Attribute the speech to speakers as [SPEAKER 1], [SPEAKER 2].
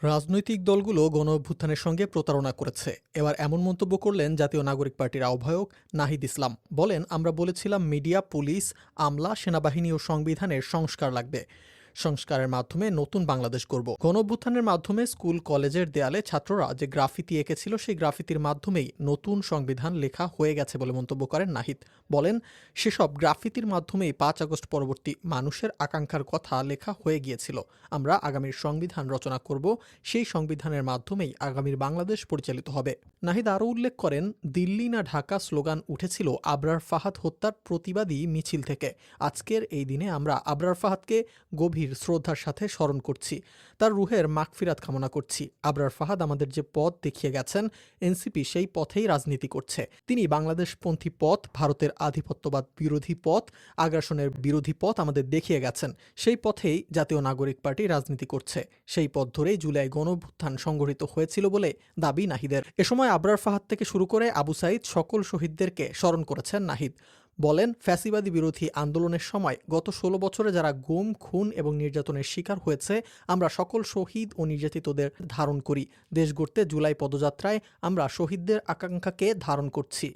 [SPEAKER 1] রাজনৈতিক দলগুলো গণঅভ্যুত্থানের সঙ্গে প্রতারণা করেছে। এবার এমন মন্তব্য করলেন জাতীয় নাগরিক পার্টির আহ্বায়ক নাহিদ ইসলাম। বলেন, আমরা বলেছিলাম মিডিয়া, পুলিশ, আমলা, সেনাবাহিনী ও সংবিধানের সংস্কার লাগবে। সংস্কারের মাধ্যমে নতুন বাংলাদেশ গড়ব। গণঅভ্যুত্থানের মাধ্যমে স্কুল কলেজের দেয়ালে ছাত্ররা যে গ্রাফিতি এঁকেছিল, সেই গ্রাফিতির মাধ্যমেই নতুন সংবিধান লেখা হয়ে গেছে বলে মন্তব্য করেন নাহিদ। বলেন, সেসব গ্রাফিতির মাধ্যমেই ৫ আগস্ট পরবর্তী মানুষের আকাঙ্ক্ষার কথা লেখা হয়ে গিয়েছিল। আমরা আগামীর সংবিধান রচনা করব, সেই সংবিধানের মাধ্যমেই আগামীর বাংলাদেশ পরিচালিত হবে। নাহিদ আরও উল্লেখ করেন, দিল্লি না ঢাকা স্লোগান উঠেছিল আবরার ফাহাদ হত্যার প্রতিবাদী মিছিল থেকে। আজকের এই দিনে আমরা আবরার ফাহাদকে গভীর শ্রদ্ধার সাথে স্মরণ করছি, তার রুহের মাগফিরাত কামনা করছি। আবরার ফাহাদ আমাদের যে পথ দেখিয়ে গেছেন, এনসিপি সেই পথেই রাজনীতি করছে। তিনি বাংলাদেশপন্থী পথ, ভারতের আধিপত্যবাদ বিরোধী পথ, আগ্রাসনের বিরোধী পথ আমাদের দেখিয়ে গেছেন। সেই পথেই জাতীয় নাগরিক পার্টি রাজনীতি করছে। সেই পথ ধরেই জুলাই গণঅভ্যুত্থান সংগঠিত হয়েছিল বলে দাবি নাহিদের। এ সময় আবরার ফাহাদ থেকে শুরু করে আবু সাইদ সকল শহীদদেরকে স্মরণ করেছেন নাহিদ। বলেন, ফ্যাসিবাদী বিরোধী আন্দোলনের সময় গত ১৬ বছরে যারা গুম, খুন এবং নির্যাতনের শিকার হয়েছে, আমরা সকল শহীদ ও নির্যাতিতদের ধারণ করি। দেশ গড়তে জুলাই পদযাত্রায় আমরা শহীদদের আকাঙ্ক্ষাকে ধারণ করছি।